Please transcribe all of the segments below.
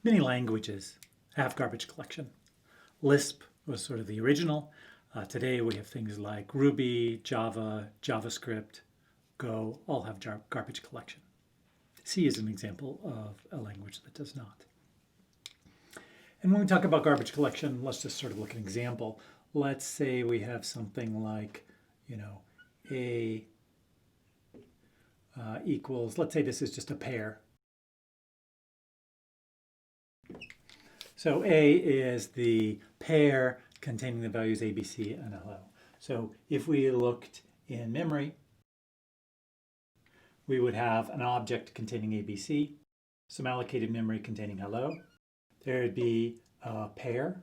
Many languages have garbage collection. Lisp was sort of the original. Today we have things like Ruby, Java, JavaScript, Go, all have garbage collection. C is an example of a language that does not. And when we talk about garbage collection, let's just sort of look at an example. Let's say we have something like, A equals, let's say this is just a pair. So A is the pair containing the values A, B, C, and hello. So if we looked in memory, we would have an object containing A, B, C, some allocated memory containing hello. There would be a pair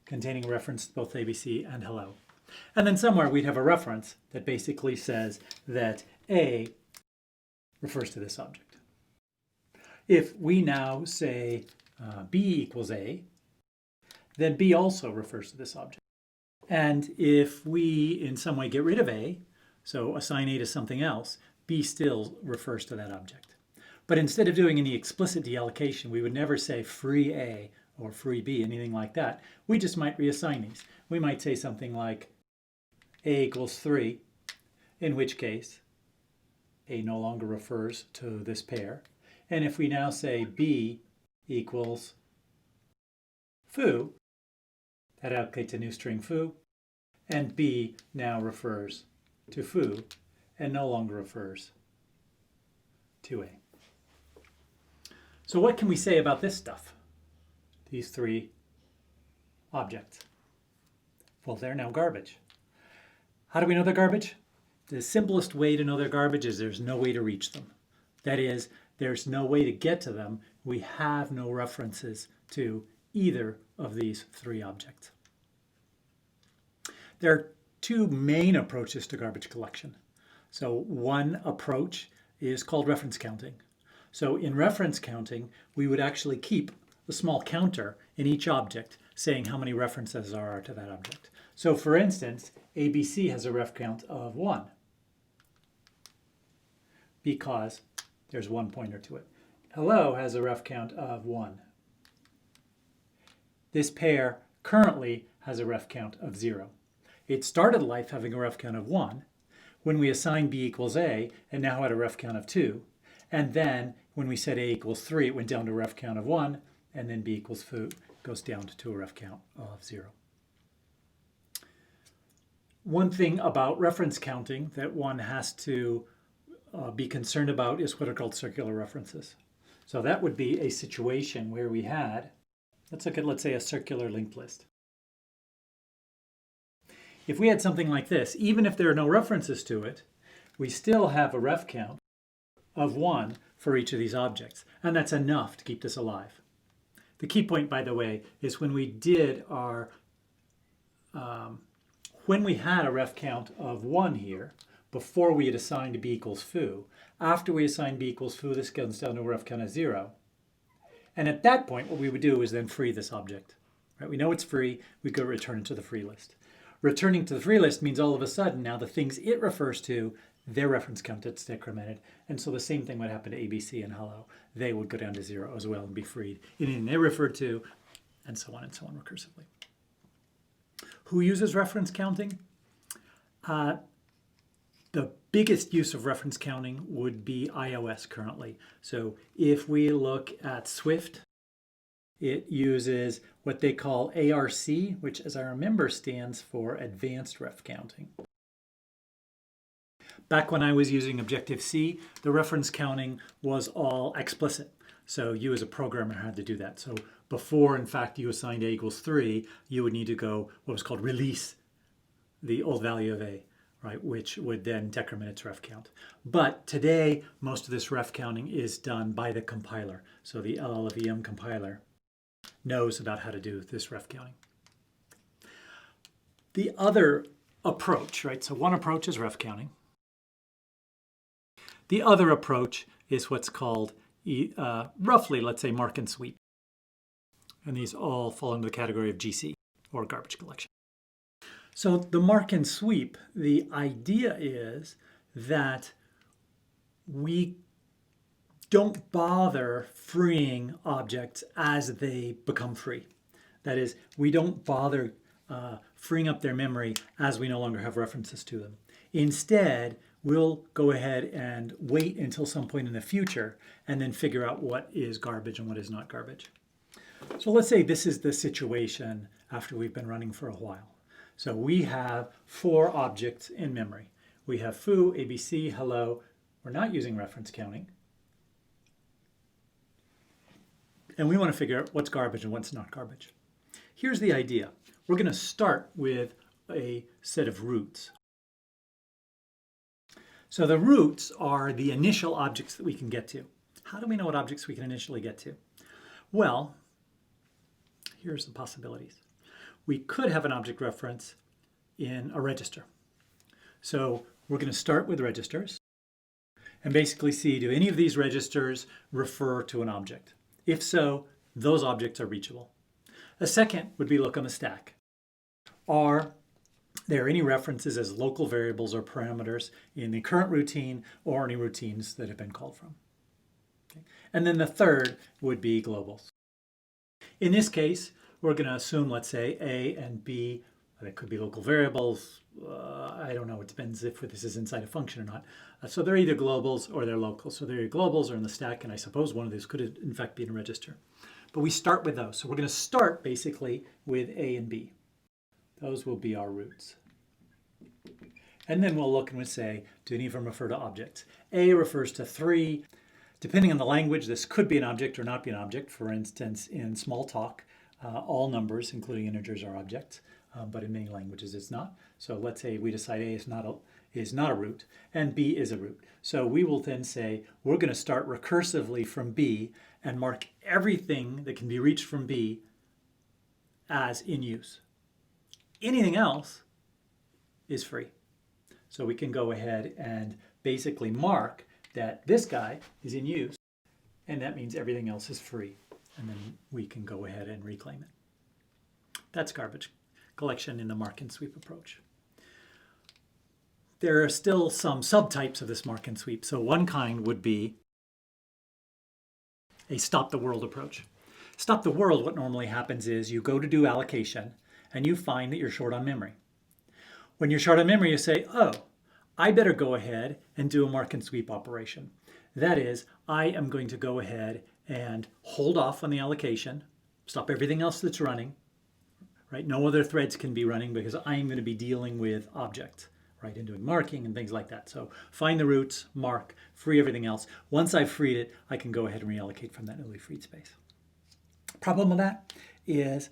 containing a reference to both A, B, C, and hello. And then somewhere we'd have a reference that basically says that A refers to this object. If we now say B equals A, then B also refers to this object. And if we in some way get rid of A, so assign A to something else, B still refers to that object. But instead of doing any explicit deallocation, we would never say free A or free B, anything like that. We just might reassign these. We might say something like A equals 3, in which case A no longer refers to this pair. And if we now say B equals foo, that allocates a new string foo, and B now refers to foo and no longer refers to A. So what can we say about this stuff? These three objects. Well, they're now garbage. How do we know they're garbage? The simplest way to know they're garbage is there's no way to reach them. That is, there's no way to get to them. We have no references to either of these three objects. There are two main approaches to garbage collection. So one approach is called reference counting. So in reference counting, we would actually keep a small counter in each object saying how many references there are to that object. So for instance, ABC has a ref count of 1 because there's one pointer to it. Hello has a ref count of 1. This pair currently has a ref count of 0. It started life having a ref count of 1 when we assigned B equals A and now had a ref count of 2. And then when we said A equals 3, it went down to a ref count of 1, and then B equals foo goes down to a ref count of 0. One thing about reference counting that one has to be concerned about is what are called circular references. So that would be a situation where we had, let's look at, let's say, a circular linked list. If we had something like this, even if there are no references to it, we still have a ref count of 1 for each of these objects, and that's enough to keep this alive. The key point, by the way, is when we did our, when we had a ref count of 1 here, before we had assigned B equals foo, after we assigned B equals foo, this goes down to a ref count of 0. And at that point, what we would do is then free this object. Right? We know it's free, we go return it to the free list. Returning to the free list means all of a sudden now the things it refers to, their reference count gets decremented. And so the same thing would happen to ABC and hello. They would go down to 0 as well and be freed. Anything they refer to, and so on recursively. Who uses reference counting? The biggest use of reference counting would be iOS currently. So if we look at Swift, it uses what they call ARC, which as I remember stands for Advanced Ref Counting. Back when I was using Objective-C, the reference counting was all explicit. So you as a programmer had to do that. So before, in fact, you assigned A equals 3, you would need to go what was called release the old value of A, right, which would then decrement its ref count. But today, most of this ref counting is done by the compiler. So the LLVM compiler knows about how to do this ref counting. The other approach, right, so one approach is ref counting. The other approach is what's called roughly, let's say, mark and sweep. And these all fall into the category of GC, or garbage collection. So the mark and sweep, the idea is that we don't bother freeing objects as they become free. That is, we don't bother freeing up their memory as we no longer have references to them. Instead, we'll go ahead and wait until some point in the future and then figure out what is garbage and what is not garbage. So let's say this is the situation after we've been running for a while. So we have 4 objects in memory. We have foo, ABC, hello. We're not using reference counting. And we want to figure out what's garbage and what's not garbage. Here's the idea. We're going to start with a set of roots. So the roots are the initial objects that we can get to. How do we know what objects we can initially get to? Well, here's the possibilities. We could have an object reference in a register. So we're going to start with registers and basically see, do any of these registers refer to an object? If so, those objects are reachable. A second would be look on the stack. Are there any references as local variables or parameters in the current routine or any routines that have been called from? Okay. And then the third would be globals. In this case, we're going to assume, let's say, A and B, that could be local variables. I don't know, it depends if this is inside a function or not. So they're either globals or they're local. So they're globals or in the stack, and I suppose one of these could in fact be in a register. But we start with those. So we're going to start basically with A and B. Those will be our roots. And then we'll look and we'll say, do any of them refer to objects? A refers to 3. Depending on the language, this could be an object or not be an object. For instance, in small talk, all numbers, including integers, are objects, but in many languages it's not. So let's say we decide A is not a root and B is a root. So we will then say we're going to start recursively from B and mark everything that can be reached from B as in use. Anything else is free. So we can go ahead and basically mark that this guy is in use, and that means everything else is free. And then we can go ahead and reclaim it. That's garbage collection in the mark and sweep approach. There are still some subtypes of this mark and sweep. So one kind would be a stop the world approach. Stop the world, what normally happens is you go to do allocation and you find that you're short on memory. When you're short on memory, you say, oh, I better go ahead and do a mark and sweep operation. That is, I am going to go ahead and hold off on the allocation, stop everything else that's running, right? No other threads can be running because I'm going to be dealing with objects, right? And doing marking and things like that. So find the roots, mark, free everything else. Once I've freed it, I can go ahead and reallocate from that newly freed space. Problem with that is,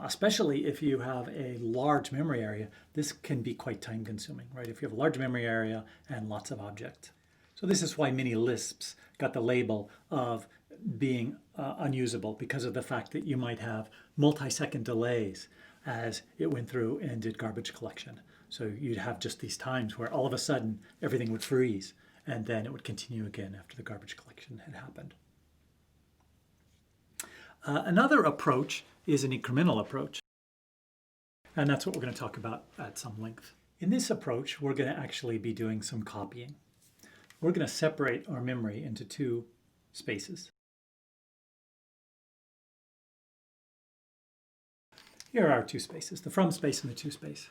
especially if you have a large memory area, this can be quite time consuming, right? If you have a large memory area and lots of objects. So this is why many Lisps got the label of being unusable, because of the fact that you might have multi-second delays as it went through and did garbage collection. So you'd have just these times where all of a sudden everything would freeze and then it would continue again after the garbage collection had happened. Another approach is an incremental approach. And that's what we're going to talk about at some length. In this approach, we're going to actually be doing some copying. We're going to separate our memory into 2 spaces. Here are our 2 spaces, the from space and the to space.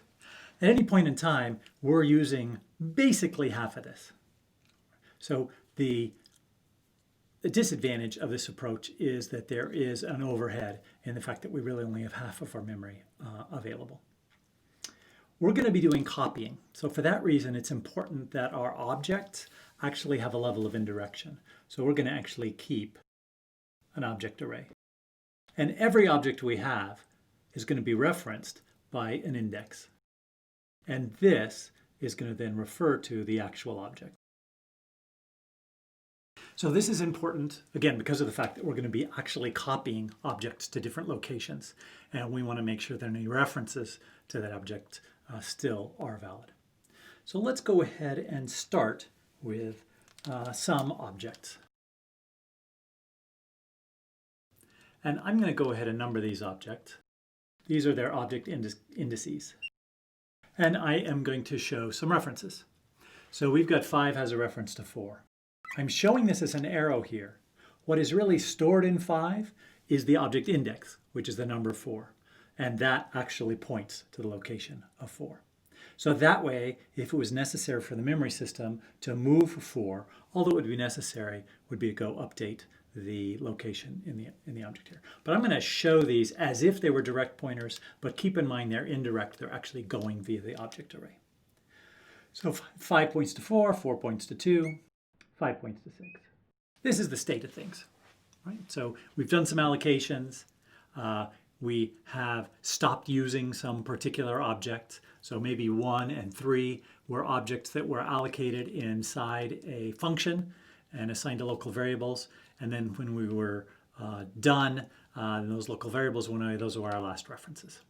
At any point in time, we're using basically half of this. So the disadvantage of this approach is that there is an overhead in the fact that we really only have half of our memory available. We're going to be doing copying. So for that reason, it's important that our objects actually have a level of indirection. So we're going to actually keep an object array. And every object we have is going to be referenced by an index. And this is going to then refer to the actual object. So this is important, again, because of the fact that we're going to be actually copying objects to different locations. And we want to make sure that any references to that object still are valid. So let's go ahead and start with some objects. And I'm going to go ahead and number these objects. These are their object indices. And I am going to show some references. So we've got 5 has a reference to 4. I'm showing this as an arrow here. What is really stored in 5 is the object index, which is the number 4. And that actually points to the location of 4. So that way, if it was necessary for the memory system to move 4, all that would be necessary would be to go update the location in the object here. But I'm going to show these as if they were direct pointers, but keep in mind they're indirect. They're actually going via the object array. So 5 points to 4, 4 points to 2, 5 points to 6. This is the state of things, right? So we've done some allocations. We have stopped using some particular objects. So maybe 1 and 3 were objects that were allocated inside a function and assigned to local variables. And then when we were done, those local variables went away. Those were our last references.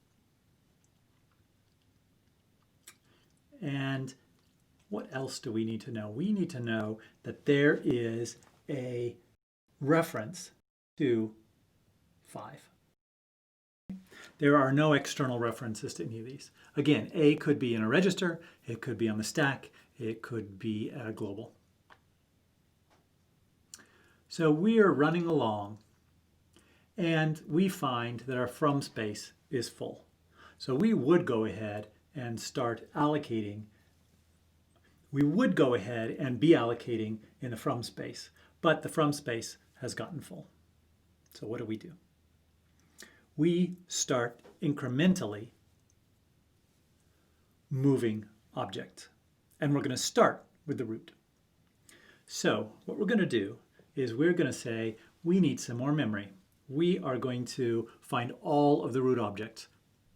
And what else do we need to know? We need to know that there is a reference to 5. There are no external references to any of these. Again, A could be in a register, it could be on the stack, it could be global. So we are running along and we find that our from space is full. So we would go ahead and start allocating. We would go ahead and be allocating in the from space, but the from space has gotten full. So what do? We start incrementally moving objects, and we're going to start with the root. So what we're going to do is we're going to say we need some more memory. We are going to find all of the root objects.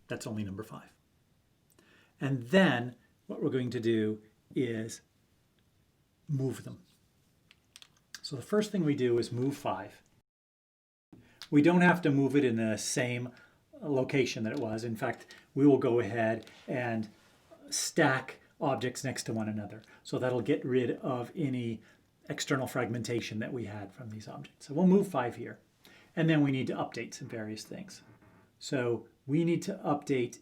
That's only number 5. And then what we're going to do is move them. So the first thing we do is move 5. We don't have to move it in the same location that it was. In fact, we will go ahead and stack objects next to one another. So that'll get rid of any external fragmentation that we had from these objects. So we'll move 5 here. And then we need to update some various things. So we need to update,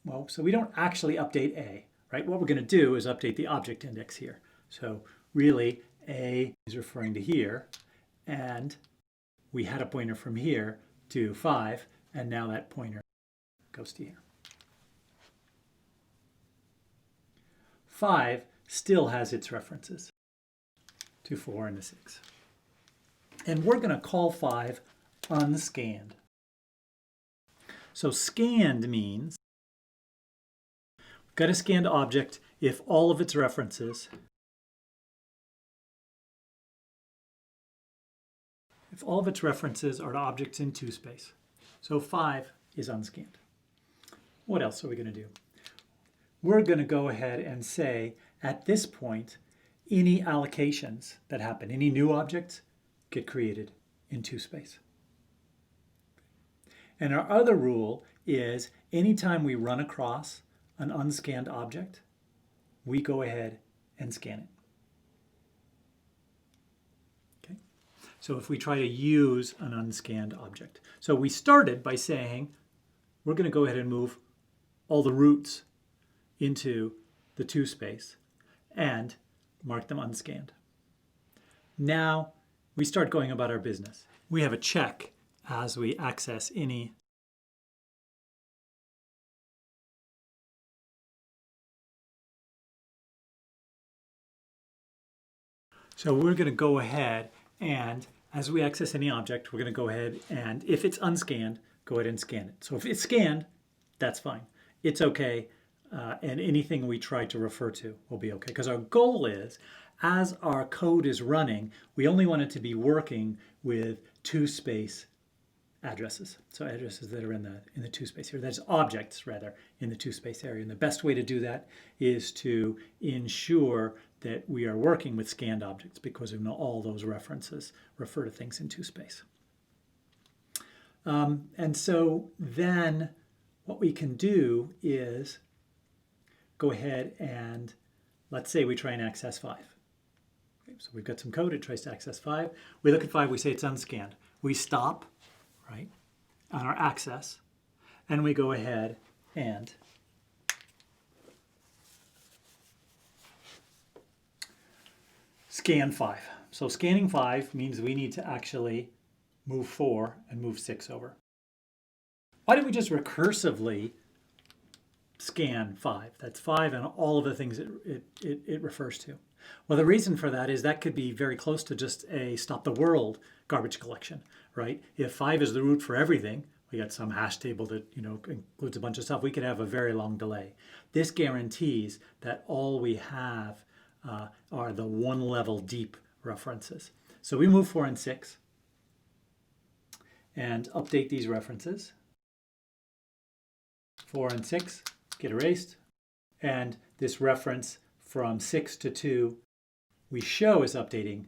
well, so we don't actually update A, right? What we're going to do is update the object index here. So really, A is referring to here, and we had a pointer from here to 5, and now that pointer goes to here. 5 still has its references to 4 and to 6. And we're going to call 5 unscanned. So scanned means we've got a scanned object if all of its references are to objects in 2 space. So 5 is unscanned. What else are we going to do? We're going to go ahead and say at this point any allocations that happen, any new objects get created in 2 space. And our other rule is anytime we run across an unscanned object, we go ahead and scan it. Okay? So if we try to use an unscanned object. So we started by saying we're going to go ahead and move all the roots into the 2 space and mark them unscanned. Now we start going about our business. We have a check as we access any So we're going to go ahead and as we access any object, we're going to go ahead and if it's unscanned, go ahead and scan it. So if it's scanned, that's fine. It's okay. And anything we try to refer to will be okay. Because our goal is, as our code is running, we only want it to be working with 2 space addresses. So addresses that are in the 2 space here. That's objects, rather, in the 2 space area. And the best way to do that is to ensure that we are working with scanned objects because we know all those references refer to things in 2 space. And so then what we can do is go ahead and let's say we try and access 5. Okay, so we've got some code, it tries to access 5. We look at 5, we say it's unscanned. We stop, right, on our access, and we go ahead and scan 5. So scanning 5 means we need to actually move 4 and move 6 over. Why don't we just recursively scan 5? That's 5 and all of the things it refers to. Well, the reason for that is that could be very close to just a stop the world garbage collection, right? If 5 is the root for everything, we got some hash table that includes a bunch of stuff, we could have a very long delay. This guarantees that all we have are the one level deep references. So we move 4 and 6 and update these references. 4 and 6 get erased, and this reference from 6 to 2 we show is updating.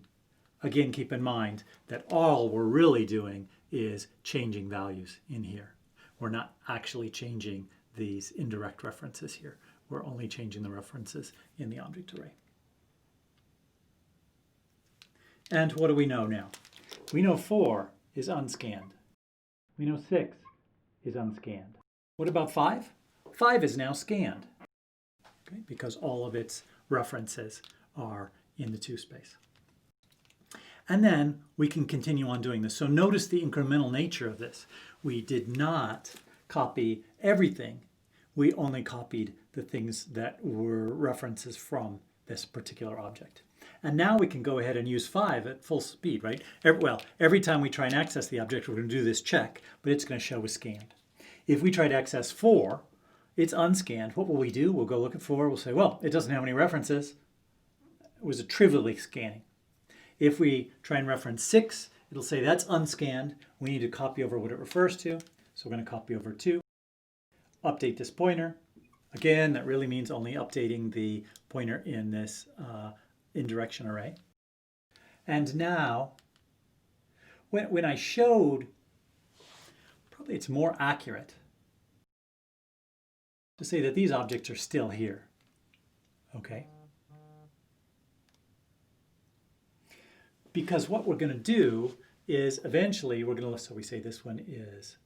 Again, keep in mind that all we're really doing is changing values in here. We're not actually changing these indirect references here. We're only changing the references in the object array. And what do we know now? We know 4 is unscanned. We know 6 is unscanned. What about 5? 5 is now scanned, okay, because all of its references are in the 2 space. And then we can continue on doing this. So notice the incremental nature of this. We did not copy everything. We only copied the things that were references from this particular object. And now we can go ahead and use 5 at full speed, right? Every time we try and access the object, we're going to do this check, but it's going to show as scanned. If we try to access 4, it's unscanned. What will we do? We'll go look at 4. We'll say, well, it doesn't have any references. It was a trivially scanning. If we try and reference 6, it'll say that's unscanned. We need to copy over what it refers to. So we're going to copy over 2. Update this pointer. Again, that really means only updating the pointer in this indirection array. And now, when I showed, probably it's more accurate to say that these objects are still here. Okay? Because what we're going to do is eventually we're going to, so we say this one is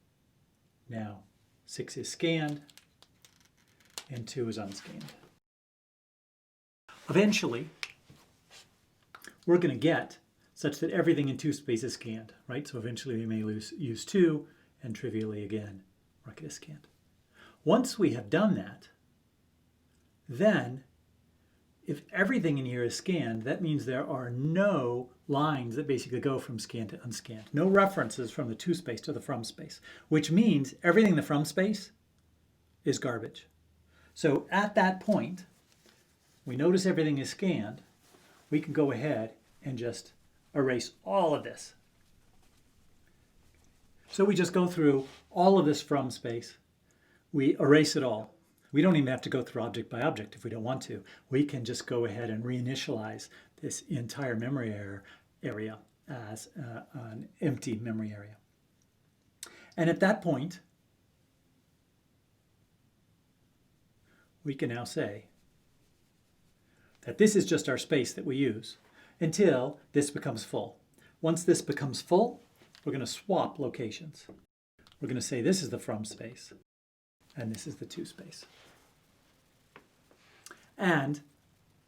now 6 is scanned and 2 is unscanned. Eventually, we're going to get such that everything in 2 space is scanned, right? So eventually we may use 2 and trivially again mark it as scanned. Once we have done that, then if everything in here is scanned, that means there are no lines that basically go from scanned to unscanned. No references from the 2 space to the from space, which means everything in the from space is garbage. So at that point, we notice everything is scanned. We can go ahead and just erase all of this. So we just go through all of this from space. We erase it all. We don't even have to go through object by object if we don't want to. We can just go ahead and reinitialize this entire memory area as an empty memory area. And at that point, we can now say that this is just our space that we use until this becomes full. Once this becomes full, we're going to swap locations. We're going to say this is the from space and this is the to space. And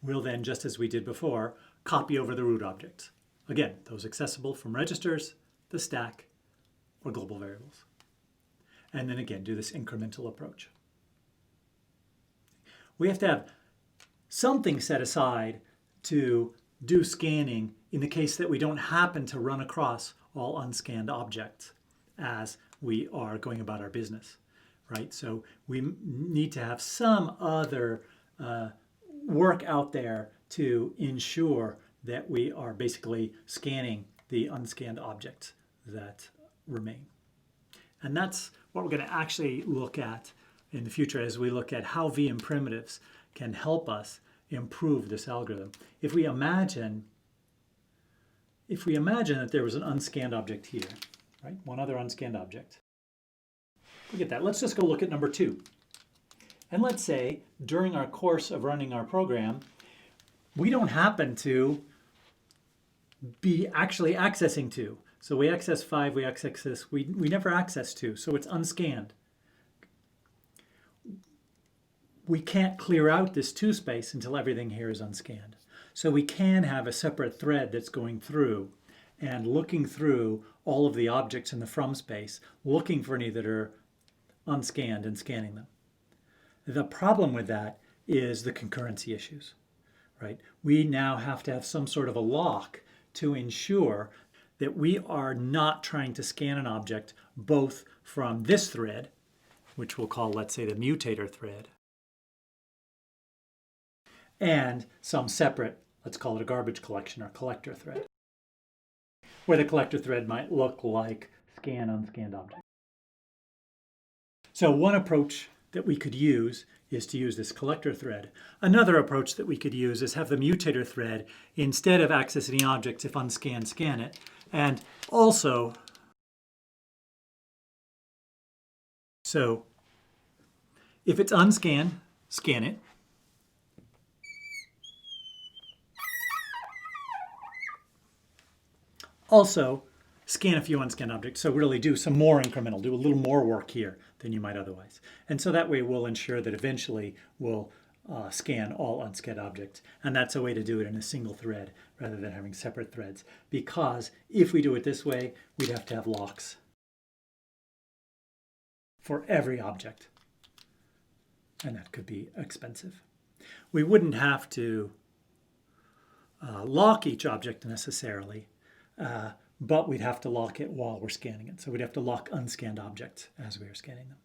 we'll then, just as we did before, copy over the root objects. Again, those accessible from registers, the stack, or global variables. And then again, do this incremental approach. We have to have something set aside to do scanning in the case that we don't happen to run across all unscanned objects as we are going about our business, right? So we need to have some other work out there to ensure that we are basically scanning the unscanned objects that remain. And that's what we're going to actually look at in the future as we look at how VM primitives can help us improve this algorithm. If we imagine that there was an unscanned object here, right? One other unscanned object. Look at that. Let's just go look at number 2. And let's say during our course of running our program, we don't happen to be actually accessing 2. So we access 5, we access this, we never access 2, so it's unscanned. We can't clear out this 2 space until everything here is unscanned. So we can have a separate thread that's going through and looking through all of the objects in the from space, looking for any that are unscanned and scanning them. The problem with that is the concurrency issues, right? We now have to have some sort of a lock to ensure that we are not trying to scan an object both from this thread, which we'll call, let's say, the mutator thread, and some separate, let's call it a garbage collection or collector thread, where the collector thread might look like scan unscanned object. So one approach that we could use is to use this collector thread. Another approach that we could use is have the mutator thread, instead of accessing objects if unscanned, scan it, and also, so if it's unscanned, scan it. Also, scan a few unscanned objects, so really do some more incremental, do a little more work here than you might otherwise. And so that way we'll ensure that eventually we'll scan all unscanned objects. And that's a way to do it in a single thread rather than having separate threads. Because if we do it this way, we'd have to have locks for every object. And that could be expensive. We wouldn't have to lock each object necessarily, but we'd have to lock it while we're scanning it. So we'd have to lock unscanned objects as we are scanning them.